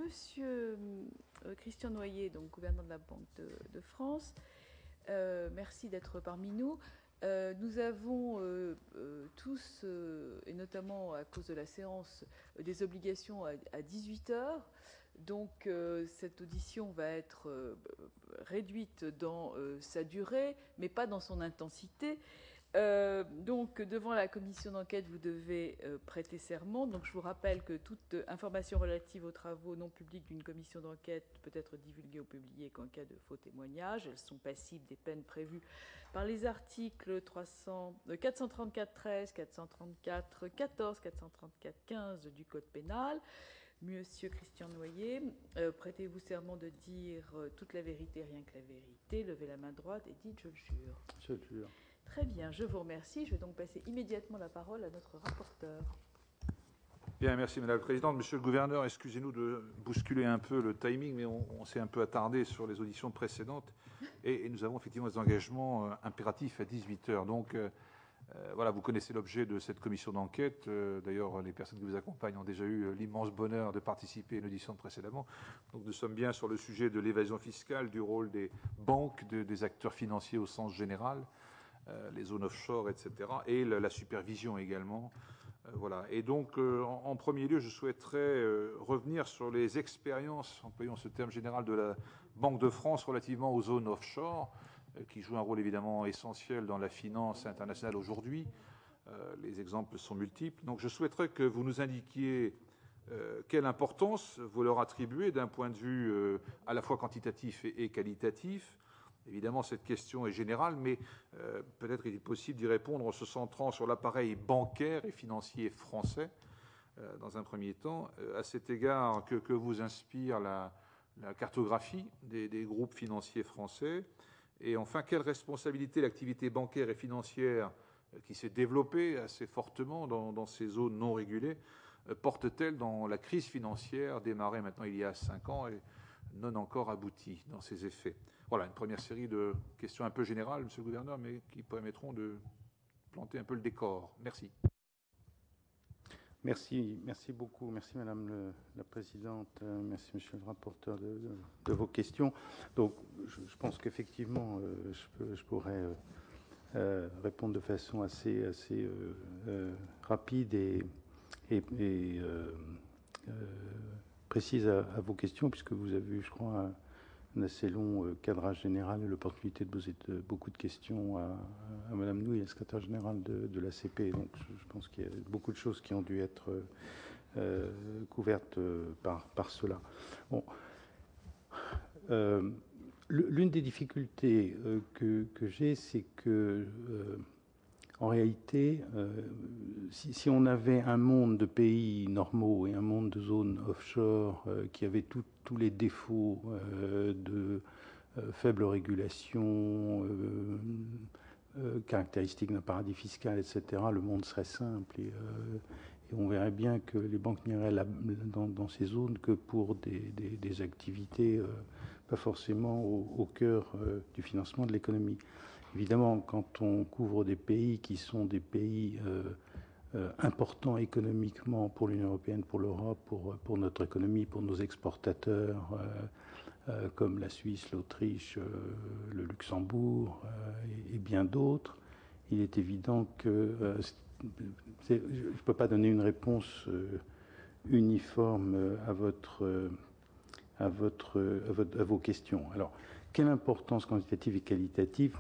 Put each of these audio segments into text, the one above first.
Monsieur Christian Noyer, donc gouverneur de la Banque de France, merci d'être parmi nous. Nous avons tous, et notamment à cause de la séance, des obligations à 18 heures. Donc cette audition va être réduite dans sa durée, mais pas dans son intensité. Donc, devant la commission d'enquête, vous devez prêter serment. Donc, je vous rappelle que toute information relative aux travaux non publics d'une commission d'enquête peut être divulguée ou publiée qu'en cas de faux témoignage. Elles sont passibles des peines prévues par les articles 434-13, 434-14, 434-15 du Code pénal. Monsieur Christian Noyer, prêtez-vous serment de dire toute la vérité, rien que la vérité. Levez la main droite et dites « je le jure ». Je le jure. Très bien, je vous remercie. Je vais donc passer immédiatement la parole à notre rapporteur. Bien, merci Madame la Présidente. Monsieur le Gouverneur, excusez-nous de bousculer un peu le timing, mais on s'est un peu attardé sur les auditions précédentes et nous avons effectivement des engagements impératifs à 18 heures. Donc voilà, vous connaissez l'objet de cette commission d'enquête. D'ailleurs, les personnes qui vous accompagnent ont déjà eu l'immense bonheur de participer à une audition précédemment. Donc nous sommes bien sur le sujet de l'évasion fiscale, du rôle des banques, des acteurs financiers au sens général, les zones offshore, etc., et la supervision également. Voilà. Et donc, en premier lieu, je souhaiterais revenir sur les expériences, employons ce terme général, de la Banque de France relativement aux zones offshore, qui jouent un rôle évidemment essentiel dans la finance internationale aujourd'hui. Les exemples sont multiples. Donc, je souhaiterais que vous nous indiquiez quelle importance vous leur attribuez d'un point de vue à la fois quantitatif et qualitatif. Évidemment, cette question est générale, mais peut-être il est possible d'y répondre en se centrant sur l'appareil bancaire et financier français, dans un premier temps. À cet égard, que vous inspire la cartographie des groupes financiers français? Et enfin, quelle responsabilité l'activité bancaire et financière qui s'est développée assez fortement dans ces zones non régulées porte-t-elle dans la crise financière démarrée maintenant il y a 5 ans et non encore aboutie dans ses effets? Voilà, une première série de questions un peu générales, Monsieur le Gouverneur, mais qui permettront de planter un peu le décor. Merci. Merci beaucoup. Merci Madame la Présidente. Merci Monsieur le rapporteur de vos questions. Donc, je pense qu'effectivement, je pourrais répondre de façon assez rapide et précise à vos questions, puisque vous avez eu, je crois, un assez long cadrage général et l'opportunité de poser beaucoup de questions à Madame Nouy, la secrétaire générale de l'ACP. Donc je pense qu'il y a beaucoup de choses qui ont dû être couvertes par cela. Bon. L'une des difficultés que j'ai, c'est que en réalité, si on avait un monde de pays normaux et un monde de zones offshore qui avaient tous les défauts de faible régulation, caractéristiques d'un paradis fiscal, etc., le monde serait simple et on verrait bien que les banques n'iraient dans ces zones que pour des activités pas forcément au cœur du financement de l'économie. Évidemment, quand on couvre des pays qui sont des pays importants économiquement pour l'Union européenne, pour l'Europe, pour notre économie, pour nos exportateurs, comme la Suisse, l'Autriche, le Luxembourg et bien d'autres, il est évident que je ne peux pas donner une réponse uniforme à vos questions. Alors, quelle importance quantitative et qualitative?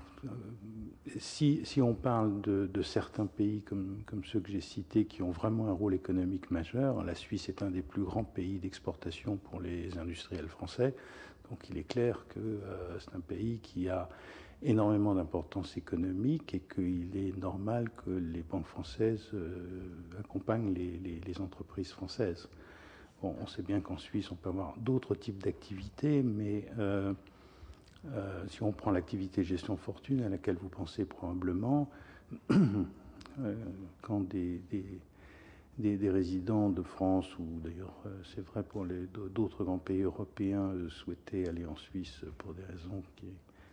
Si on parle de certains pays comme ceux que j'ai cités qui ont vraiment un rôle économique majeur, la Suisse est un des plus grands pays d'exportation pour les industriels français, donc il est clair que c'est un pays qui a énormément d'importance économique et qu'il est normal que les banques françaises accompagnent les entreprises françaises. Bon, on sait bien qu'en Suisse, on peut avoir d'autres types d'activités, mais si on prend l'activité gestion fortune à laquelle vous pensez probablement, quand des résidents de France, ou d'ailleurs c'est vrai pour d'autres grands pays européens, souhaitaient aller en Suisse pour des raisons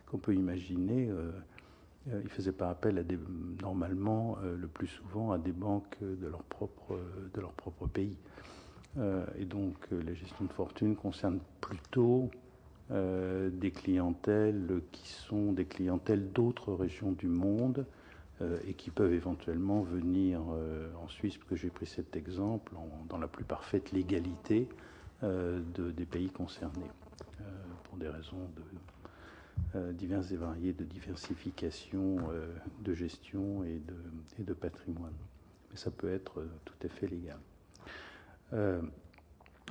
qu'on peut imaginer, ils ne faisaient pas appel normalement, le plus souvent, à des banques de leur propre pays. Et donc, la gestion de fortune concerne plutôt des clientèles qui sont des clientèles d'autres régions du monde et qui peuvent éventuellement venir en Suisse, parce que j'ai pris cet exemple, dans la plus parfaite légalité des pays concernés, pour des raisons diverses et variées de diversification de gestion et de patrimoine. Mais ça peut être tout à fait légal.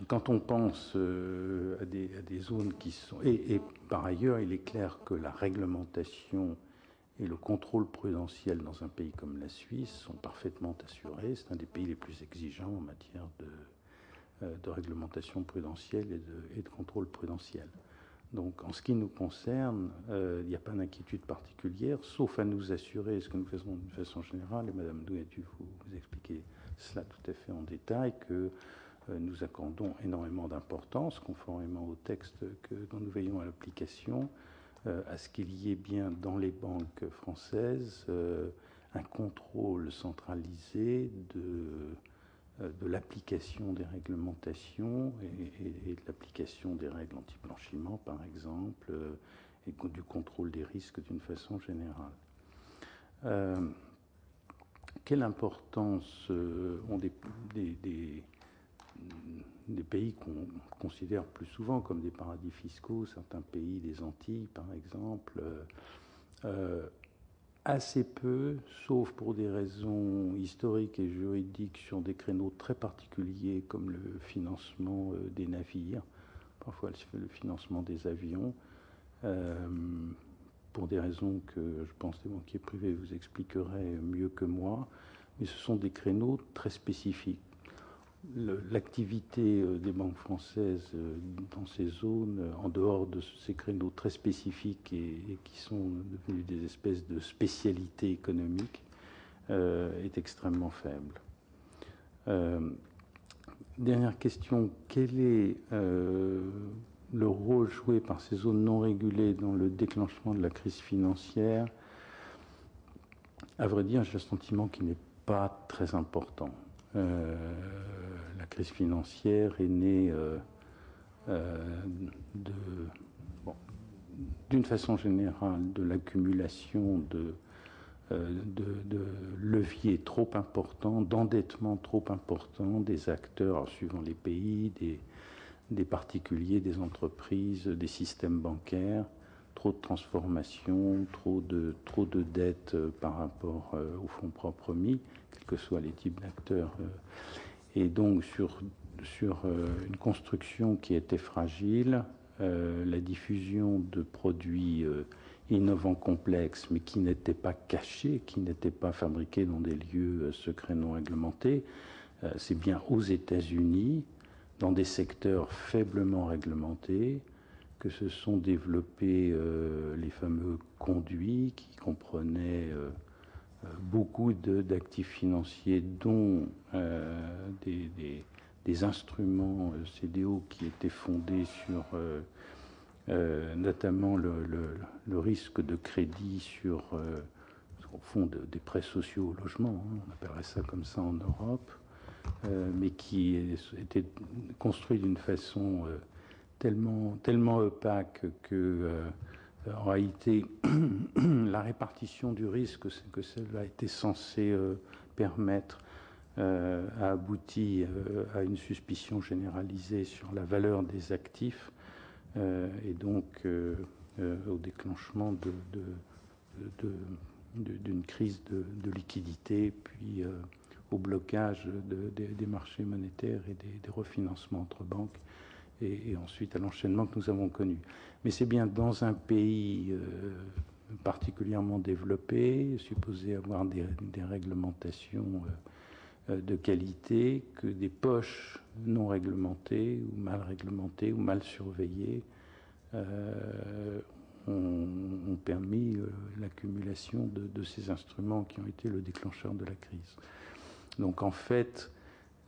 Quand on pense à des zones qui sont... Et par ailleurs, il est clair que la réglementation et le contrôle prudentiel dans un pays comme la Suisse sont parfaitement assurés. C'est un des pays les plus exigeants en matière de réglementation prudentielle et de contrôle prudentiel. Donc, en ce qui nous concerne, il n'y a pas d'inquiétude particulière, sauf à nous assurer, ce que nous faisons d'une façon générale, et Mme Douy a dû vous expliquer cela tout à fait en détail, que nous accordons énormément d'importance, conformément au texte dont nous veillons à l'application, à ce qu'il y ait bien dans les banques françaises un contrôle centralisé de l'application des réglementations et de l'application des règles anti-blanchiment, par exemple, et du contrôle des risques d'une façon générale. Quelle importance ont des pays qu'on considère plus souvent comme des paradis fiscaux, certains pays des Antilles, par exemple, assez peu, sauf pour des raisons historiques et juridiques sur des créneaux très particuliers comme le financement des navires, parfois le financement des avions, pour des raisons que je pense les banquiers privés vous expliqueraient mieux que moi, mais ce sont des créneaux très spécifiques. L'activité des banques françaises dans ces zones, en dehors de ces créneaux très spécifiques et qui sont devenus des espèces de spécialités économiques, est extrêmement faible. Dernière question, quel est le rôle joué par ces zones non régulées dans le déclenchement de la crise financière? À vrai dire, j'ai le sentiment qu'il n'est pas très important. La crise financière est née d'une façon générale de l'accumulation de leviers trop importants, d'endettement trop important des acteurs, suivant les pays, des particuliers, des entreprises, des systèmes bancaires, trop de transformations, trop de dettes par rapport aux fonds propres mis, quels que soient les types d'acteurs. Et donc sur une construction qui était fragile, la diffusion de produits innovants complexes, mais qui n'étaient pas cachés, qui n'étaient pas fabriqués dans des lieux secrets non réglementés, c'est bien aux États-Unis, dans des secteurs faiblement réglementés, que se sont développés les fameux conduits qui comprenaient beaucoup d'actifs financiers, dont des instruments CDO qui étaient fondés sur notamment le risque de crédit sur, au fond, des prêts sociaux au logement, hein, on appellerait ça comme ça en Europe, mais qui étaient construits d'une façon tellement opaque que en réalité la répartition du risque que cela était censé permettre a abouti à une suspicion généralisée sur la valeur des actifs et donc au déclenchement d'une crise de liquidité, puis au blocage des marchés monétaires et des refinancements entre banques, et ensuite à l'enchaînement que nous avons connu. Mais c'est bien dans un pays particulièrement développé, supposé avoir des réglementations de qualité, que des poches non réglementées ou mal surveillées ont permis l'accumulation de ces instruments qui ont été le déclencheur de la crise. Donc en fait,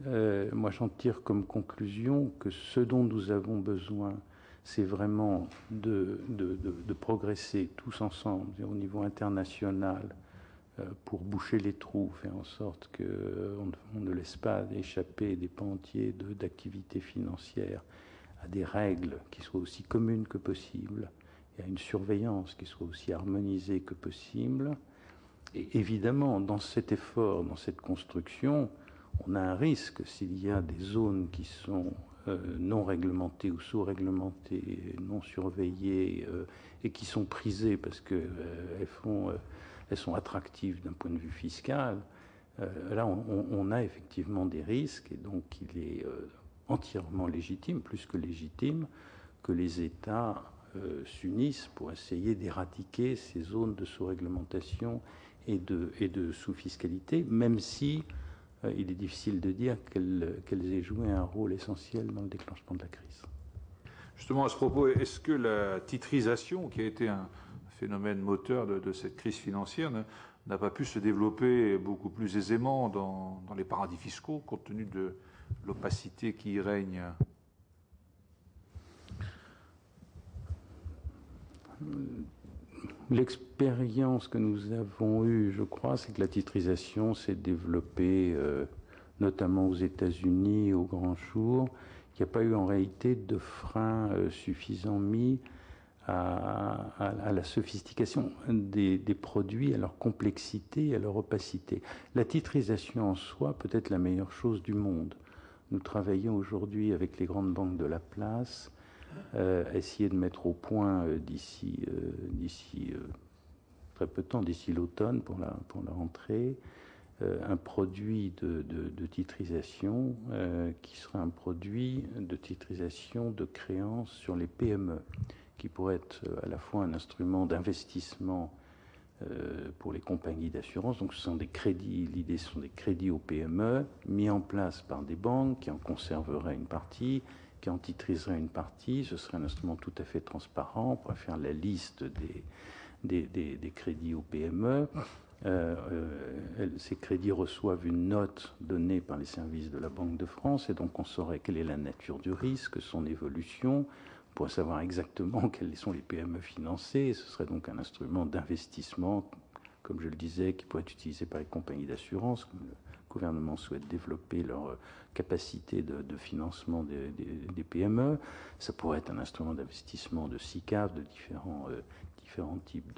moi j'en tire comme conclusion que ce dont nous avons besoin, c'est vraiment de progresser tous ensemble au niveau international pour boucher les trous, faire en sorte qu'on ne laisse pas échapper des pans entiers d'activités financières à des règles qui soient aussi communes que possible, et à une surveillance qui soit aussi harmonisée que possible. Et évidemment, dans cet effort, dans cette construction, on a un risque s'il y a des zones qui sont non réglementées ou sous-réglementées, non surveillées, et qui sont prisées parce qu'elles sont attractives d'un point de vue fiscal. Là, on a effectivement des risques, et donc il est entièrement légitime, plus que légitime, que les États s'unissent pour essayer d'éradiquer ces zones de sous-réglementation et de sous-fiscalité, même si il est difficile de dire qu'elles aient joué un rôle essentiel dans le déclenchement de la crise. Justement, à ce propos, est-ce que la titrisation, qui a été un phénomène moteur de cette crise financière, n'a pas pu se développer beaucoup plus aisément dans les paradis fiscaux, compte tenu de l'opacité qui y règne? L'expérience que nous avons eue, je crois, c'est que la titrisation s'est développée notamment aux États-Unis au grand jour. Il n'y a pas eu en réalité de frein suffisant mis à la sophistication des produits, à leur complexité et à leur opacité. La titrisation en soi peut être la meilleure chose du monde. Nous travaillons aujourd'hui avec les grandes banques de la place, essayer de mettre au point d'ici très peu de temps, d'ici l'automne pour la rentrée, un produit de titrisation qui sera un produit de titrisation de créances sur les PME, qui pourrait être à la fois un instrument d'investissement pour les compagnies d'assurance. Donc ce sont des crédits, l'idée ce sont des crédits aux PME mis en place par des banques qui en conserveraient une partie, qui en titriseraient une partie. Ce serait un instrument tout à fait transparent. On pourrait faire la liste des crédits aux PME. Ces crédits reçoivent une note donnée par les services de la Banque de France, et donc on saurait quelle est la nature du risque, son évolution. On pourrait savoir exactement quelles sont les PME financées. Ce serait donc un instrument d'investissement, comme je le disais, qui pourrait être utilisé par les compagnies d'assurance. Comme le gouvernement souhaite développer leur capacité de financement des PME. Ça pourrait être un instrument d'investissement de SICAV, de différents types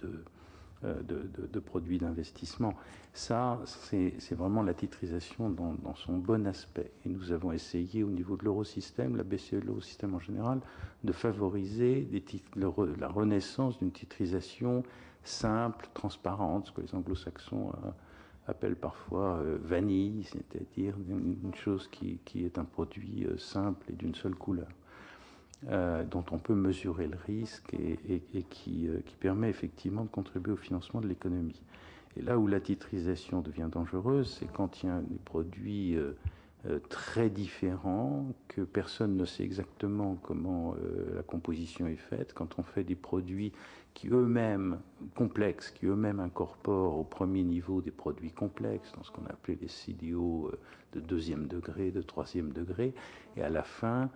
de produits d'investissement. Ça, c'est vraiment la titrisation dans son bon aspect. Et nous avons essayé au niveau de l'eurosystème, la BCE de l'eurosystème en général, de favoriser la renaissance d'une titrisation simple, transparente, ce que les anglo-saxons appellent parfois vanille, c'est-à-dire une chose qui est un produit simple et d'une seule couleur. Dont on peut mesurer le risque et qui permet effectivement de contribuer au financement de l'économie. Et là où la titrisation devient dangereuse, c'est quand il y a des produits très différents, que personne ne sait exactement comment la composition est faite, quand on fait des produits qui eux-mêmes complexes, qui eux-mêmes incorporent au premier niveau des produits complexes, dans ce qu'on a appelé les CDO de 2e degré, de 3e degré, et à la fin,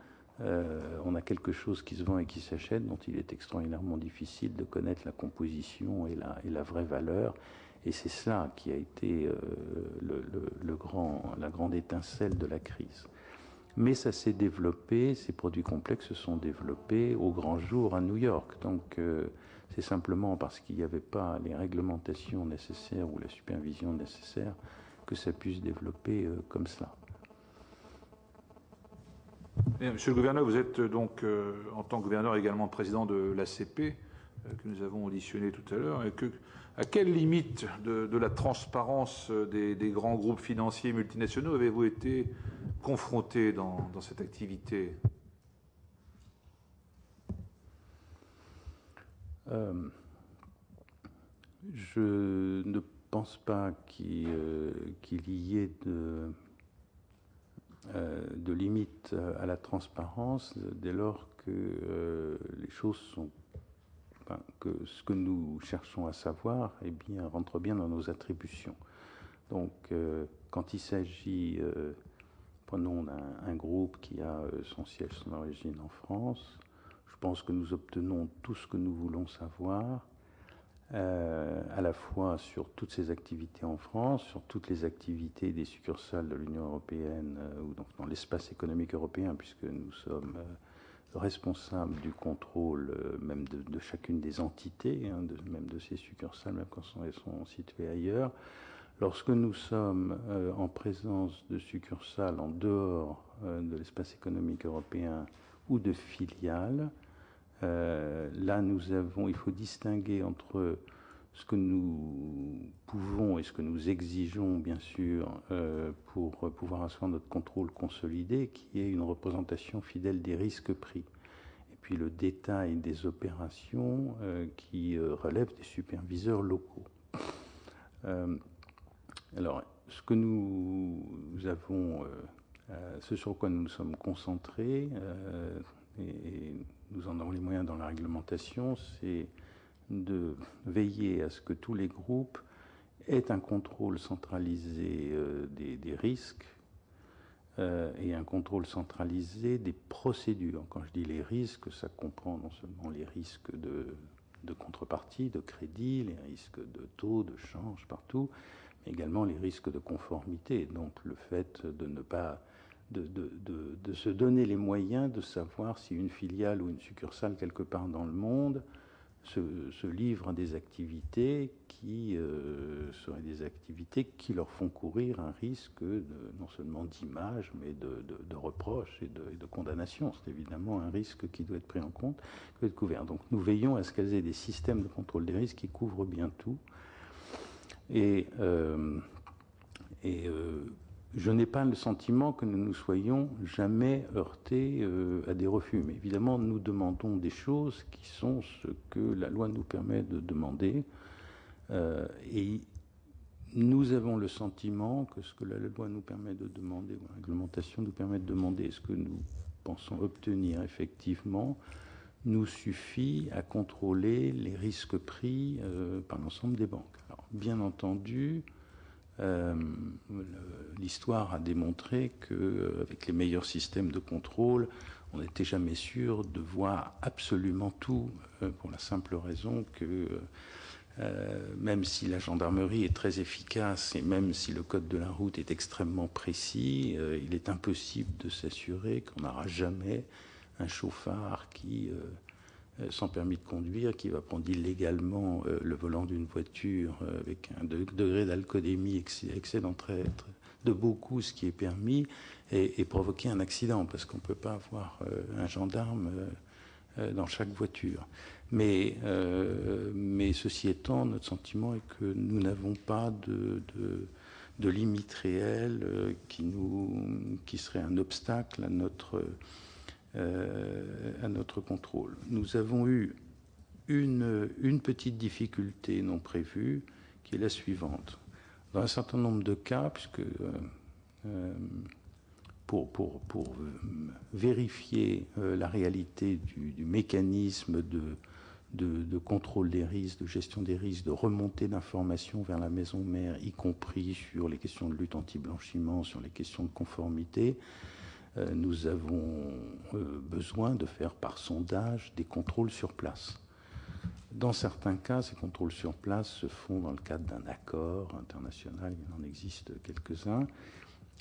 on a quelque chose qui se vend et qui s'achète, dont il est extraordinairement difficile de connaître la composition et la vraie valeur. Et c'est cela qui a été la grande étincelle de la crise. Mais ça s'est développé, ces produits complexes se sont développés au grand jour à New York. Donc c'est simplement parce qu'il n'y avait pas les réglementations nécessaires ou la supervision nécessaire que ça puisse se développer comme cela. Et, monsieur le gouverneur, vous êtes donc, en tant que gouverneur, également président de l'ACP, que nous avons auditionné tout à l'heure. À quelle limite de la transparence des grands groupes financiers multinationaux avez-vous été confronté dans cette activité? Je ne pense pas qu'il y ait de limite à la transparence dès lors que les choses sont, que ce que nous cherchons à savoir rentre bien dans nos attributions. Donc quand il s'agit, prenons un groupe qui a son siège, son origine en France, je pense que nous obtenons tout ce que nous voulons savoir à la fois sur toutes ces activités en France, sur toutes les activités des succursales de l'Union européenne ou donc dans l'espace économique européen, puisque nous sommes responsables du contrôle même de chacune des entités, hein, même de ces succursales, même quand elles sont situées ailleurs. Lorsque nous sommes en présence de succursales en dehors de l'espace économique européen ou de filiales, là, il faut distinguer entre ce que nous pouvons et ce que nous exigeons, bien sûr, pour pouvoir asseoir notre contrôle consolidé, qui est une représentation fidèle des risques pris. Et puis le détail des opérations qui relèvent des superviseurs locaux. Alors, ce que nous avons, ce sur quoi nous nous sommes concentrés, et nous en avons les moyens dans la réglementation, c'est de veiller à ce que tous les groupes aient un contrôle centralisé des risques et un contrôle centralisé des procédures. Quand je dis les risques, ça comprend non seulement les risques de contrepartie, de crédit, les risques de taux, de change partout, mais également les risques de conformité. Donc le fait de ne pas de se donner les moyens de savoir si une filiale ou une succursale quelque part dans le monde se livre à des activités qui seraient des activités qui leur font courir un risque non seulement d'image, mais de reproches et de condamnation. C'est évidemment un risque qui doit être pris en compte, qui doit être couvert. Donc nous veillons à ce qu'elles aient des systèmes de contrôle des risques qui couvrent bien tout. Et je n'ai pas le sentiment que nous nous soyons jamais heurtés à des refus. Mais évidemment, nous demandons des choses qui sont ce que la loi nous permet de demander. Et nous avons le sentiment que ce que la loi nous permet de demander, ou la réglementation nous permet de demander, et ce que nous pensons obtenir effectivement, nous suffit à contrôler les risques pris par l'ensemble des banques. Alors, bien entendu, l'histoire a démontré qu'avec les meilleurs systèmes de contrôle, on n'était jamais sûr de voir absolument tout, pour la simple raison que même si la gendarmerie est très efficace et même si le code de la route est extrêmement précis, il est impossible de s'assurer qu'on n'aura jamais un chauffard qui, sans permis de conduire, qui va prendre illégalement le volant d'une voiture avec un degré d'alcoolémie excédant de beaucoup ce qui est permis et provoquer un accident, parce qu'on ne peut pas avoir un gendarme dans chaque voiture. Mais ceci étant, notre sentiment est que nous n'avons pas de limite réelle qui serait un obstacle à notre contrôle. Nous avons eu une petite difficulté non prévue, qui est la suivante. Dans un certain nombre de cas, puisque pour vérifier la réalité du mécanisme de contrôle des risques, de gestion des risques, de remontée d'informations vers la maison mère, y compris sur les questions de lutte anti-blanchiment, sur les questions de conformité, nous avons besoin de faire par sondage des contrôles sur place. Dans certains cas, ces contrôles sur place se font dans le cadre d'un accord international, il en existe quelques-uns,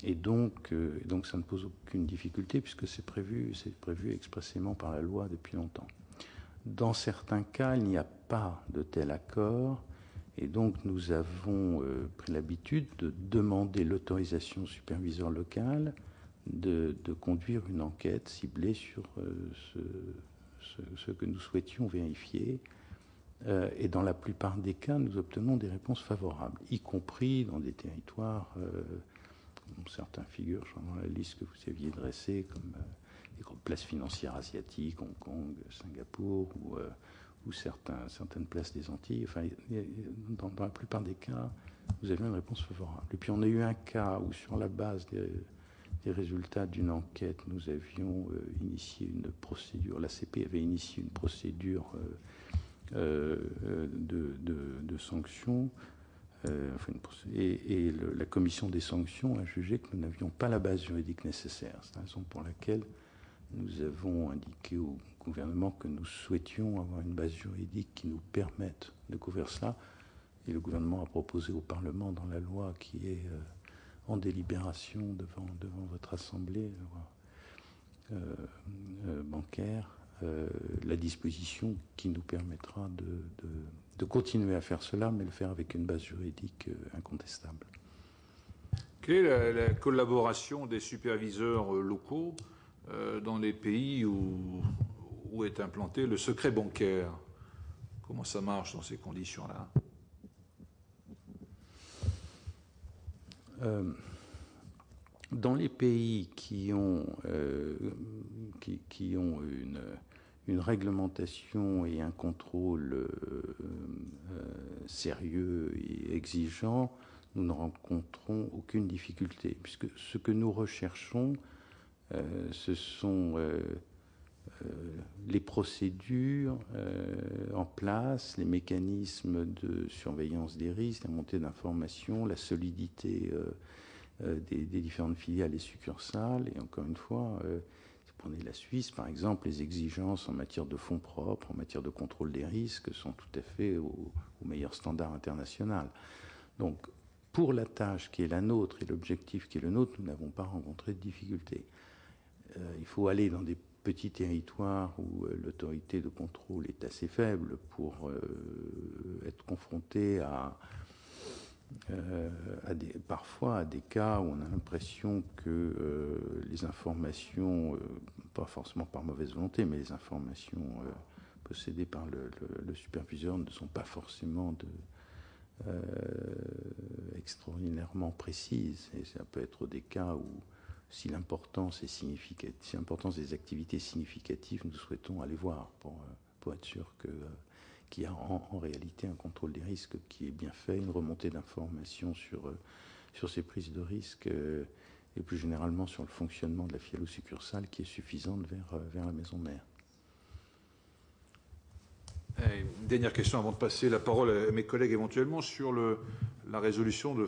et donc ça ne pose aucune difficulté puisque c'est prévu expressément par la loi depuis longtemps. Dans certains cas, il n'y a pas de tel accord, et donc nous avons pris l'habitude de demander l'autorisation au superviseur local de conduire une enquête ciblée sur ce que nous souhaitions vérifier. Et dans la plupart des cas, nous obtenons des réponses favorables, y compris dans des territoires dont certains figurent dans la liste que vous aviez dressée, comme les grandes places financières asiatiques, Hong Kong, Singapour, ou certaines places des Antilles. Enfin, dans la plupart des cas, nous avions une réponse favorable. Et puis on a eu un cas où, sur la base des résultats d'une enquête, nous avions initié une procédure, l'ACP avait initié une procédure de sanctions, et la commission des sanctions a jugé que nous n'avions pas la base juridique nécessaire. C'est la raison pour laquelle nous avons indiqué au gouvernement que nous souhaitions avoir une base juridique qui nous permette de couvrir cela. Et le gouvernement a proposé au Parlement, dans la loi qui est en délibération devant votre Assemblée, la loi bancaire, la disposition qui nous permettra de continuer à faire cela, mais le faire avec une base juridique incontestable. Quelle est la collaboration des superviseurs locaux dans les pays où est implanté le secret bancaire? Comment ça marche dans ces conditions-là? Dans les pays qui ont une réglementation et un contrôle sérieux et exigeant, nous ne rencontrons aucune difficulté, puisque ce que nous recherchons, ce sont les procédures en place, les mécanismes de surveillance des risques, la montée d'informations, la solidité des différentes filiales et succursales. Et encore une fois, si vous prenez la Suisse, par exemple, les exigences en matière de fonds propres, en matière de contrôle des risques, sont tout à fait au meilleur standard international. Donc, pour la tâche qui est la nôtre et l'objectif qui est le nôtre, nous n'avons pas rencontré de difficultés. Il faut aller dans des petits territoires où l'autorité de contrôle est assez faible pour être confronté parfois à des cas où on a l'impression que les informations, pas forcément par mauvaise volonté, mais les informations possédées par le superviseur ne sont pas forcément extraordinairement précises. Et ça peut être des cas où, si l'importance est significative, si l'importance des activités est significative, nous souhaitons aller voir pour être sûr qu'il y a en réalité un contrôle des risques qui est bien fait, une remontée d'informations sur ces prises de risques et plus généralement sur le fonctionnement de la filiale ou succursale qui est suffisante vers la maison mère. Une dernière question avant de passer la parole à mes collègues éventuellement sur l'appréhension de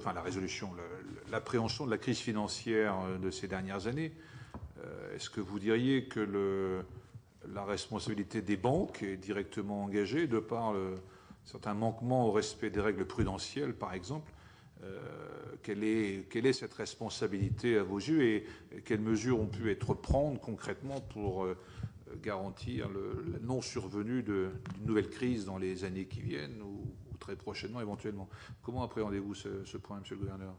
la crise financière de ces dernières années. Est-ce que vous diriez que la responsabilité des banques est directement engagée de par certains manquements au respect des règles prudentielles, par exemple? Quelle est cette responsabilité à vos yeux et quelles mesures ont pu être prises concrètement pour garantir la non-survenue d'une nouvelle crise dans les années qui viennent ou très prochainement éventuellement? Comment appréhendez-vous ce point, Monsieur le Gouverneur?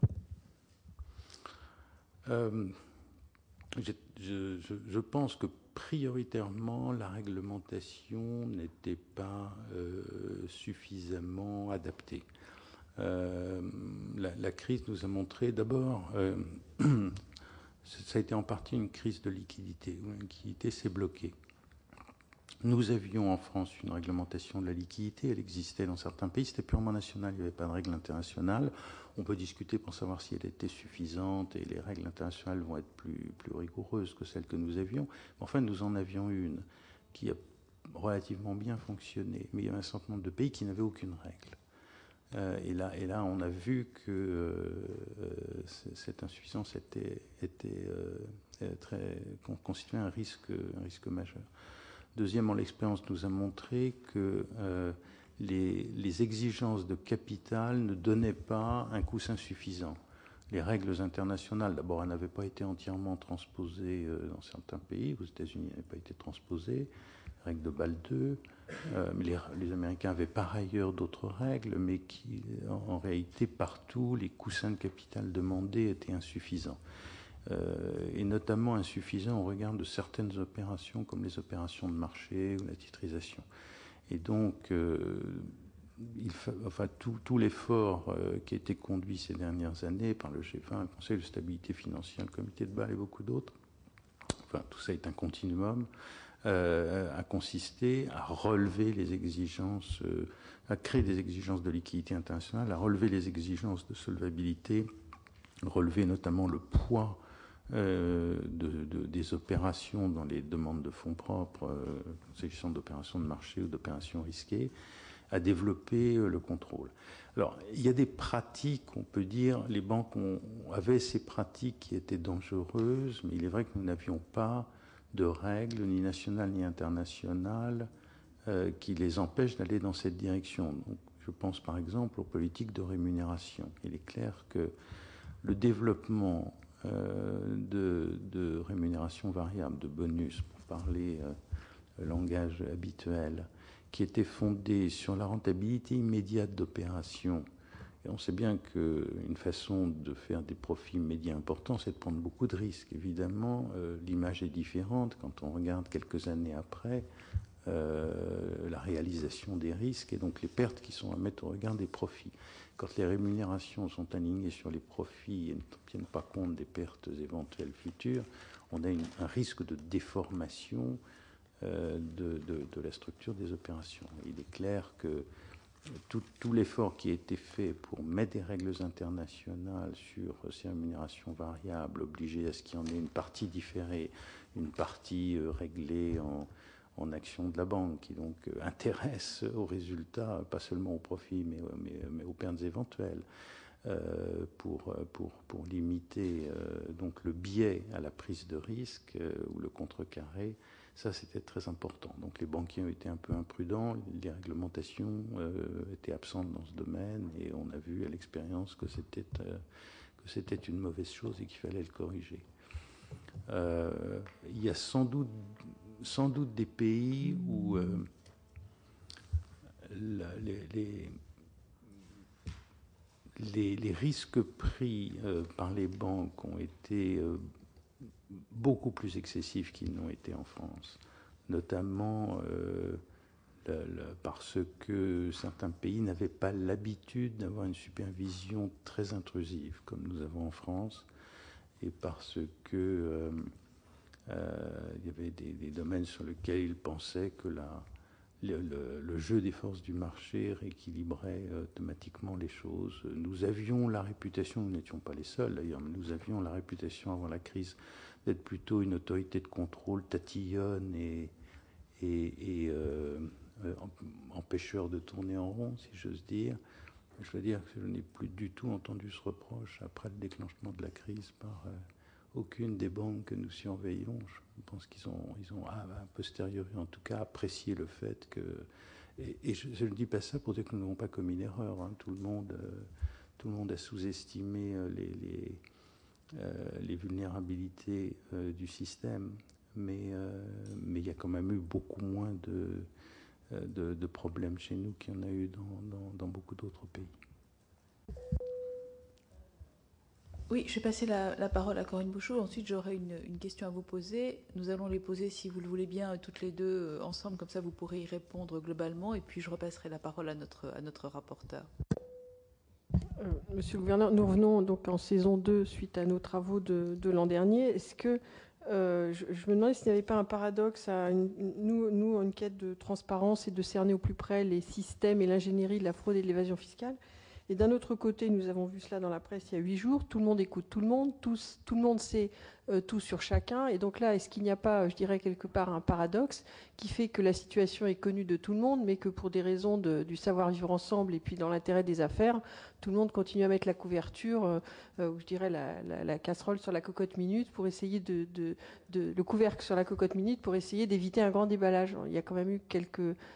Je pense que prioritairement, la réglementation n'était pas suffisamment adaptée. La crise nous a montré d'abord, ça a été en partie une crise de liquidité, où la liquidité s'est bloquée. Nous avions en France une réglementation de la liquidité, elle existait dans certains pays, c'était purement national, il n'y avait pas de règle internationale. On peut discuter pour savoir si elle était suffisante et les règles internationales vont être plus rigoureuses que celles que nous avions. Enfin, nous en avions une qui a relativement bien fonctionné, mais il y avait un certain nombre de pays qui n'avaient aucune règle. Et là, on a vu que cette insuffisance constituait un risque majeur. Deuxièmement, l'expérience nous a montré que les exigences de capital ne donnaient pas un coussin suffisant. Les règles internationales, d'abord, elles n'avaient pas été entièrement transposées dans certains pays. Aux États-Unis, elles n'avaient pas été transposées. Les règles de Bâle II. Mais les Américains avaient par ailleurs d'autres règles, mais qui, en réalité, partout, les coussins de capital demandés étaient insuffisants. Et notamment insuffisant au regard de certaines opérations comme les opérations de marché ou la titrisation. Et donc, tout l'effort qui a été conduit ces dernières années par le G20, le Conseil de stabilité financière, le comité de Bâle et beaucoup d'autres, tout ça est un continuum, a consisté à relever les exigences, à créer des exigences de liquidité internationale, à relever les exigences de solvabilité, relever notamment le poids des opérations dans les demandes de fonds propres, s'agissant d'opérations de marché ou d'opérations risquées, à développer le contrôle. Alors, il y a des pratiques, on peut dire, les banques avaient ces pratiques qui étaient dangereuses, mais il est vrai que nous n'avions pas de règles, ni nationales ni internationales, qui les empêchent d'aller dans cette direction. Donc, je pense par exemple aux politiques de rémunération. Il est clair que le développement de rémunération variable, de bonus, pour parler langage habituel, qui était fondé sur la rentabilité immédiate d'opérations. Et on sait bien qu'une façon de faire des profits immédiats importants, c'est de prendre beaucoup de risques. Évidemment, l'image est différente quand on regarde quelques années après la réalisation des risques et donc les pertes qui sont à mettre au regard des profits. Quand les rémunérations sont alignées sur les profits et ne tiennent pas compte des pertes éventuelles futures, on a un risque de déformation de la structure des opérations. Il est clair que tout l'effort qui a été fait pour mettre des règles internationales sur ces rémunérations variables, obliger à ce qu'il y en ait une partie différée, une partie réglée en action de la banque, qui donc intéresse aux résultats, pas seulement aux profits, mais aux pertes éventuelles, pour limiter donc le biais à la prise de risque ou le contrecarrer. Ça, c'était très important. Donc les banquiers ont été un peu imprudents, les réglementations étaient absentes dans ce domaine, et on a vu à l'expérience que c'était une mauvaise chose et qu'il fallait le corriger. Il y a sans doute des pays où les risques pris par les banques ont été beaucoup plus excessifs qu'ils n'ont été en France, notamment parce que certains pays n'avaient pas l'habitude d'avoir une supervision très intrusive, comme nous avons en France, et parce que il y avait des domaines sur lesquels ils pensaient que le jeu des forces du marché rééquilibrait automatiquement les choses. Nous avions la réputation, nous n'étions pas les seuls d'ailleurs, mais nous avions la réputation avant la crise d'être plutôt une autorité de contrôle tatillonne et empêcheur de tourner en rond, si j'ose dire. Je veux dire que je n'ai plus du tout entendu ce reproche après le déclenchement de la crise par aucune des banques que nous surveillons. Je pense qu'ils ont a posteriori en tout cas apprécié le fait que... Et je ne dis pas ça pour dire que nous n'avons pas commis l'erreur. Hein. Tout le monde a sous-estimé les vulnérabilités du système, mais il y a quand même eu beaucoup moins de problèmes chez nous qu'il y en a eu dans beaucoup d'autres pays. Oui, je vais passer la parole à Corinne Bouchoux. Ensuite, j'aurai une question à vous poser. Nous allons les poser, si vous le voulez bien, toutes les deux ensemble. Comme ça, vous pourrez y répondre globalement. Et puis, je repasserai la parole à notre rapporteur. Monsieur le gouverneur, nous revenons donc en saison 2 suite à nos travaux de l'an dernier. Est-ce que je me demandais s'il n'y avait pas un paradoxe à une quête de transparence et de cerner au plus près les systèmes et l'ingénierie de la fraude et de l'évasion fiscale. Et d'un autre côté, nous avons vu cela dans la presse il y a 8 jours, tout le monde écoute tout le monde, tout le monde sait tout sur chacun. Et donc là, est-ce qu'il n'y a pas, je dirais quelque part, un paradoxe qui fait que la situation est connue de tout le monde, mais que pour des raisons du savoir-vivre ensemble et puis dans l'intérêt des affaires, tout le monde continue à mettre la couverture, ou je dirais la casserole sur la cocotte minute pour essayer le couvercle sur la cocotte minute pour essayer d'éviter un grand déballage. Il y a quand même eu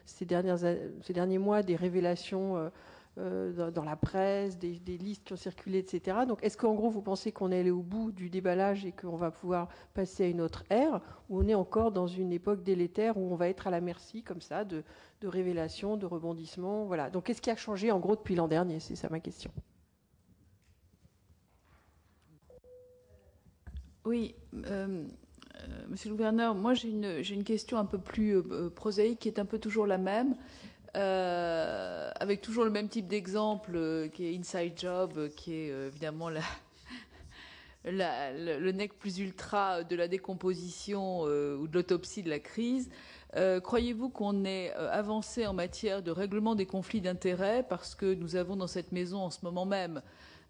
ces derniers mois des révélations dans la presse, des listes qui ont circulé, etc. Donc, est-ce qu'en gros, vous pensez qu'on est allé au bout du déballage et qu'on va pouvoir passer à une autre ère, ou on est encore dans une époque délétère où on va être à la merci, comme ça, de révélations, de rebondissements, voilà. Donc, qu'est-ce qui a changé, en gros, depuis l'an dernier? C'est ça ma question. Oui, monsieur le gouverneur, moi, j'ai une question un peu plus prosaïque, qui est un peu toujours la même. Avec toujours le même type d'exemple qui est Inside Job, qui est évidemment le nec plus ultra de la décomposition ou de l'autopsie de la crise. Croyez-vous qu'on ait avancé en matière de règlement des conflits d'intérêts, parce que nous avons dans cette maison en ce moment même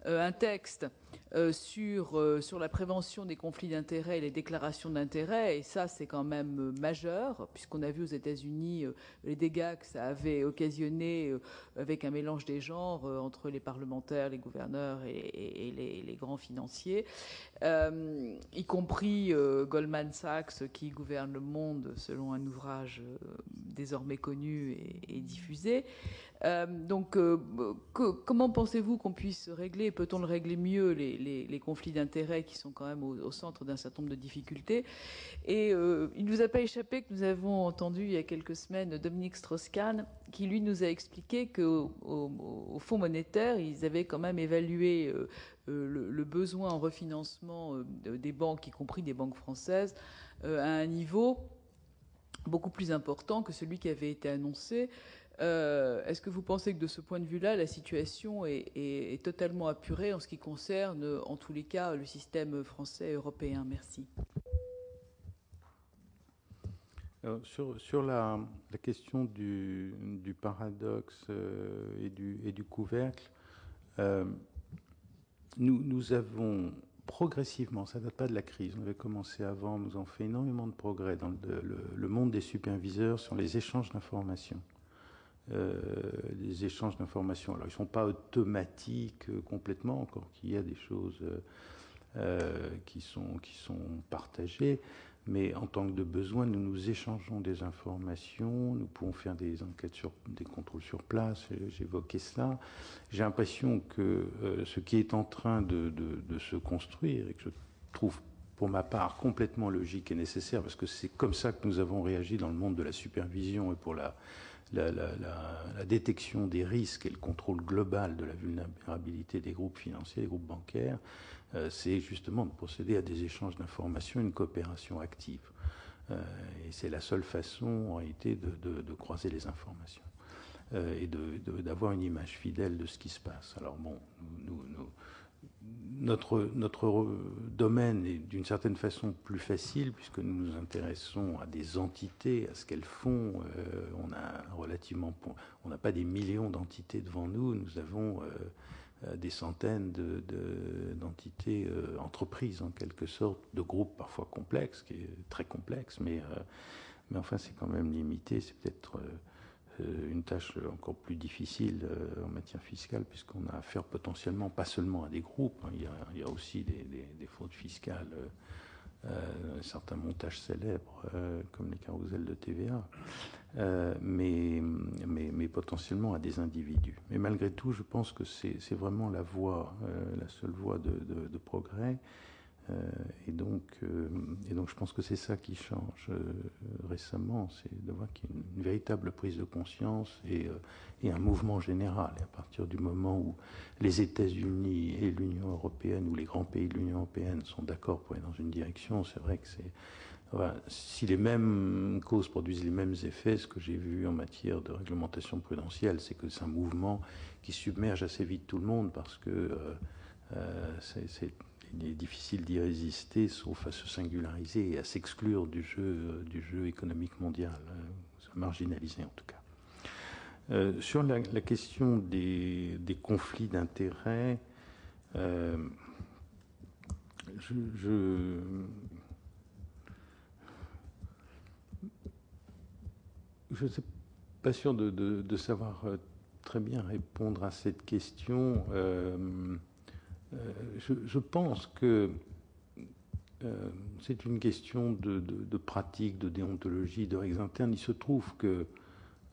un texte sur la prévention des conflits d'intérêts et les déclarations d'intérêts, et ça c'est quand même majeur, puisqu'on a vu aux États-Unis les dégâts que ça avait occasionné avec un mélange des genres entre les parlementaires, les gouverneurs et les grands financiers, y compris Goldman Sachs qui gouverne le monde selon un ouvrage désormais connu et diffusé. Comment pensez-vous qu'on puisse régler, peut-on le régler mieux, les conflits d'intérêts qui sont quand même au centre d'un certain nombre de difficultés? Et il ne nous a pas échappé que nous avons entendu il y a quelques semaines Dominique Strauss-Kahn qui, lui, nous a expliqué qu'au Fonds monétaire, ils avaient quand même évalué le besoin en refinancement des banques, y compris des banques françaises, à un niveau beaucoup plus important que celui qui avait été annoncé. Est-ce que vous pensez que de ce point de vue-là, la situation est totalement apurée en ce qui concerne, en tous les cas, le système français et européen? Merci. Alors, sur la question du paradoxe et du couvercle, nous avons progressivement, ça ne date pas de la crise, on avait commencé avant, nous avons fait énormément de progrès dans le monde des superviseurs sur les échanges d'informations. Les échanges d'informations. Alors, ils ne sont pas automatiques complètement, encore qu'il y a des choses qui sont partagées, mais en tant que de besoin, nous échangeons des informations, nous pouvons faire des enquêtes des contrôles sur place, j'évoquais ça. J'ai l'impression que ce qui est en train de se construire, et que je trouve pour ma part complètement logique et nécessaire, parce que c'est comme ça que nous avons réagi dans le monde de la supervision et pour la détection des risques et le contrôle global de la vulnérabilité des groupes financiers, des groupes bancaires, c'est justement de procéder à des échanges d'informations, une coopération active. Et c'est la seule façon, en réalité, de croiser les informations et d'avoir une image fidèle de ce qui se passe. Alors bon, notre domaine est d'une certaine façon plus facile puisque nous nous intéressons à des entités, à ce qu'elles font. On n'a pas des millions d'entités devant nous. Nous avons des centaines d'entités, entreprises en quelque sorte, de groupes parfois complexes, qui est très complexe, mais enfin c'est quand même limité. C'est peut-être une tâche encore plus difficile en matière fiscale, puisqu'on a affaire potentiellement pas seulement à des groupes, hein, il y a aussi des fraudes fiscales, certains montages célèbres, comme les carousels de TVA, mais potentiellement à des individus. Mais malgré tout, je pense que c'est vraiment la voie, la seule voie de progrès. Et donc, je pense que c'est ça qui change récemment, c'est de voir qu'il y a une véritable prise de conscience et un mouvement général. Et à partir du moment où les États-Unis et l'Union européenne, ou les grands pays de l'Union européenne sont d'accord pour aller dans une direction, c'est vrai que si les mêmes causes produisent les mêmes effets, ce que j'ai vu en matière de réglementation prudentielle, c'est que c'est un mouvement qui submerge assez vite tout le monde, parce que il est difficile d'y résister, sauf à se singulariser et à s'exclure du jeu économique mondial, se marginaliser en tout cas. Sur la question des conflits d'intérêts, je ne suis pas sûr de savoir très bien répondre à cette question. Je pense que c'est une question de pratique, de déontologie, de règles internes. Il se trouve que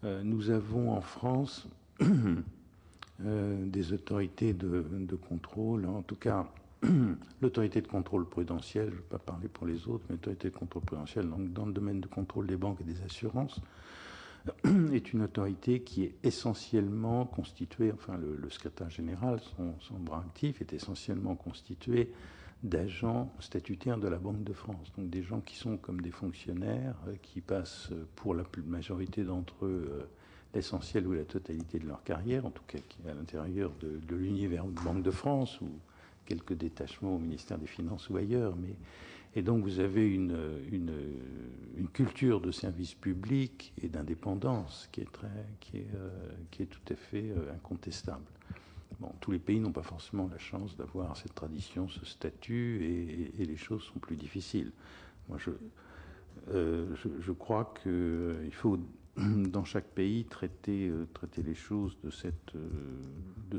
nous avons en France des autorités de contrôle, en tout cas l'autorité de contrôle prudentiel, je ne vais pas parler pour les autres, mais l'autorité de contrôle prudentiel, donc dans le domaine de contrôle des banques et des assurances, est une autorité qui est essentiellement constituée, enfin le secrétaire général, son bras actif, est essentiellement constitué d'agents statutaires de la Banque de France. Donc des gens qui sont comme des fonctionnaires, qui passent pour la majorité d'entre eux l'essentiel ou la totalité de leur carrière, en tout cas qui est à l'intérieur de l'univers de Banque de France, ou quelques détachements au ministère des Finances ou ailleurs, et donc vous avez une culture de service public et d'indépendance qui est tout à fait incontestable. Bon, tous les pays n'ont pas forcément la chance d'avoir cette tradition, ce statut, et les choses sont plus difficiles. Moi, je crois qu'il faut, dans chaque pays, traiter les choses de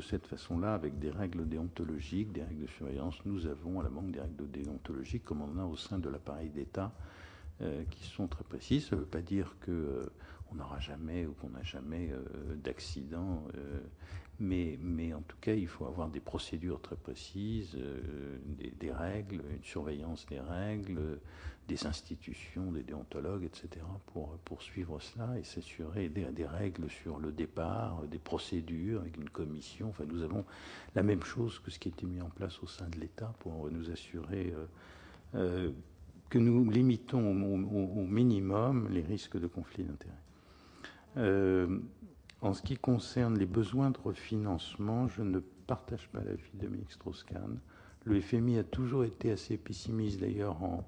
cette façon-là, avec des règles déontologiques, des règles de surveillance. Nous avons à la banque des règles déontologiques, comme on en a au sein de l'appareil d'État, qui sont très précises. Ça ne veut pas dire qu'on n'aura jamais ou qu'on n'a jamais d'accident, mais en tout cas, il faut avoir des procédures très précises, des règles, une surveillance des règles, des institutions, des déontologues, etc., pour suivre cela et s'assurer des règles sur le départ, des procédures avec une commission. Enfin, nous avons la même chose que ce qui a été mis en place au sein de l'État pour nous assurer que nous limitons au minimum les risques de conflit d'intérêts. En ce qui concerne les besoins de refinancement, je ne partage pas l'avis de Dominique Strauss-Kahn. Le FMI a toujours été assez pessimiste. D'ailleurs, en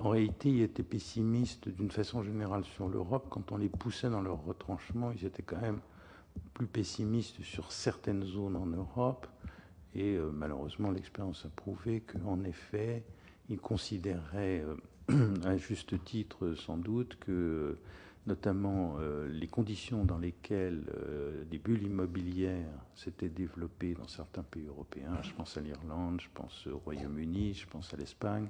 réalité, il était pessimiste d'une façon générale sur l'Europe. Quand on les poussait dans leur retranchement, ils étaient quand même plus pessimistes sur certaines zones en Europe. Et malheureusement, l'expérience a prouvé qu'en effet, ils considéraient, à juste titre sans doute, que notamment les conditions dans lesquelles des bulles immobilières s'étaient développées dans certains pays européens, je pense à l'Irlande, je pense au Royaume-Uni, je pense à l'Espagne,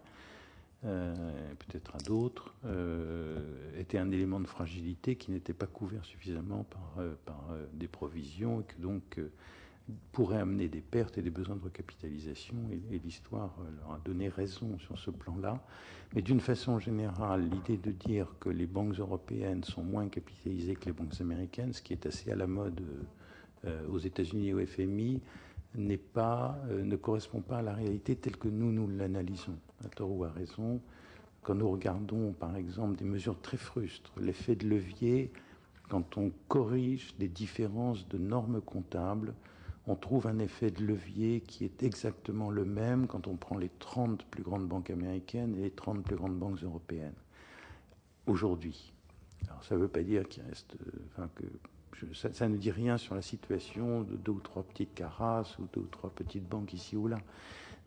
peut-être à d'autres, était un élément de fragilité qui n'était pas couvert suffisamment par des provisions et que donc pourrait amener des pertes et des besoins de recapitalisation, et l'histoire leur a donné raison sur ce plan-là. Mais d'une façon générale, l'idée de dire que les banques européennes sont moins capitalisées que les banques américaines, ce qui est assez à la mode aux États-Unis et au FMI, ne correspond pas à la réalité telle que nous l'analysons, à tort ou à raison. Quand nous regardons, par exemple, des mesures très frustres, l'effet de levier, quand on corrige des différences de normes comptables, on trouve un effet de levier qui est exactement le même quand on prend les 30 plus grandes banques américaines et les 30 plus grandes banques européennes. Aujourd'hui. Alors ça ne veut pas dire qu'il reste... ça ne dit rien sur la situation de 2 ou 3 petites caras ou 2 ou 3 petites banques ici ou là.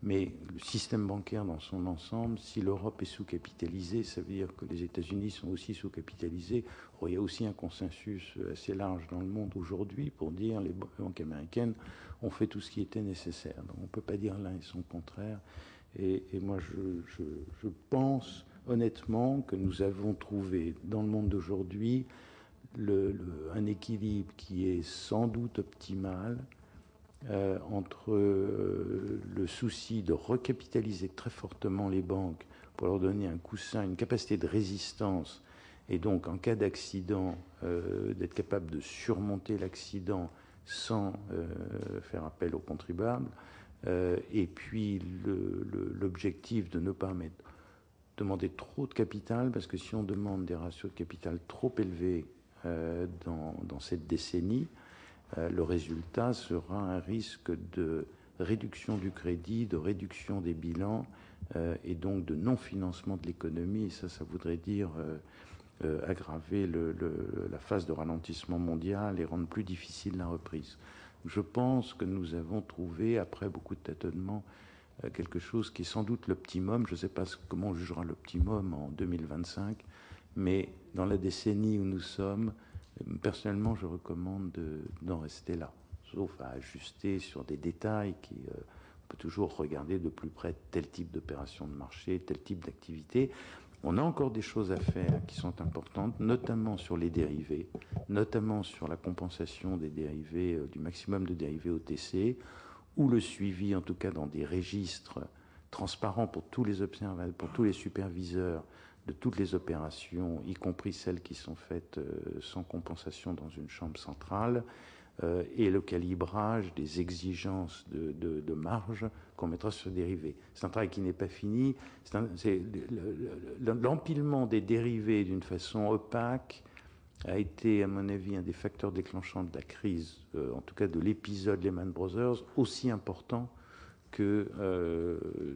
Mais le système bancaire dans son ensemble, si l'Europe est sous-capitalisée, ça veut dire que les États-Unis sont aussi sous-capitalisés. Il y a aussi un consensus assez large dans le monde aujourd'hui pour dire que les banques américaines ont fait tout ce qui était nécessaire. Donc on ne peut pas dire l'un et son contraire. Et moi, je pense honnêtement que nous avons trouvé dans le monde d'aujourd'hui un équilibre qui est sans doute optimal, entre le souci de recapitaliser très fortement les banques pour leur donner un coussin, une capacité de résistance, et donc en cas d'accident, d'être capable de surmonter l'accident sans faire appel aux contribuables, et puis l'objectif de ne pas demander trop de capital, parce que si on demande des ratios de capital trop élevés dans cette décennie, le résultat sera un risque de réduction du crédit, de réduction des bilans et donc de non-financement de l'économie. Et ça voudrait dire aggraver la phase de ralentissement mondial et rendre plus difficile la reprise. Je pense que nous avons trouvé, après beaucoup de tâtonnements, quelque chose qui est sans doute l'optimum. Je ne sais pas comment on jugera l'optimum en 2025, mais dans la décennie où nous sommes, personnellement, je recommande d'en rester là, sauf à ajuster sur des détails on peut toujours regarder de plus près tel type d'opération de marché, tel type d'activité. On a encore des choses à faire qui sont importantes, notamment sur les dérivés, notamment sur la compensation des dérivés, du maximum de dérivés OTC, ou le suivi, en tout cas dans des registres transparents pour tous les observateurs, pour tous les superviseurs, de toutes les opérations, y compris celles qui sont faites sans compensation dans une chambre centrale, et le calibrage des exigences de marge qu'on mettra sur dérivés. C'est un travail qui n'est pas fini. L'empilement des dérivés d'une façon opaque a été, à mon avis, un des facteurs déclenchants de la crise, en tout cas de l'épisode Lehman Brothers, aussi important que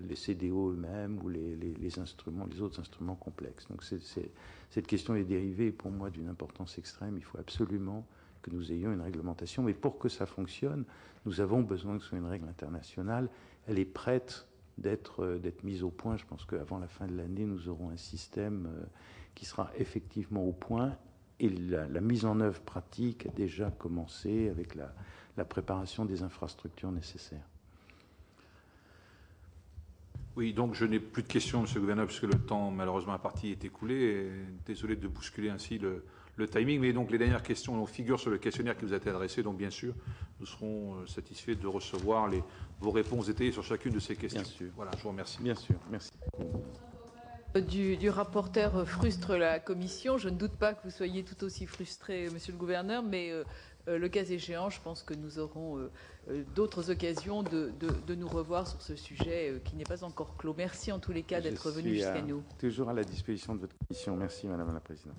les CDO eux-mêmes ou les instruments, les autres instruments complexes. Donc cette question des dérivés est pour moi d'une importance extrême. Il faut absolument que nous ayons une réglementation. Mais pour que ça fonctionne, nous avons besoin que ce soit une règle internationale. Elle est prête d'être mise au point. Je pense qu'avant la fin de l'année, nous aurons un système qui sera effectivement au point. Et la mise en œuvre pratique a déjà commencé avec la préparation des infrastructures nécessaires. Oui, donc je n'ai plus de questions, Monsieur le Gouverneur, puisque le temps malheureusement imparti est écoulé. Et désolé de bousculer ainsi le timing. Mais donc les dernières questions figurent sur le questionnaire qui vous a été adressé. Donc bien sûr, nous serons satisfaits de recevoir vos réponses détaillées sur chacune de ces questions. Bien sûr. Voilà, je vous remercie. Bien sûr, merci. Du rapporteur frustre la commission. Je ne doute pas que vous soyez tout aussi frustré, Monsieur le Gouverneur, mais le cas échéant, je pense que nous aurons d'autres occasions de nous revoir sur ce sujet qui n'est pas encore clos. Merci en tous les cas d'être venu jusqu'à nous. Toujours à la disposition de votre commission. Merci, Madame la Présidente.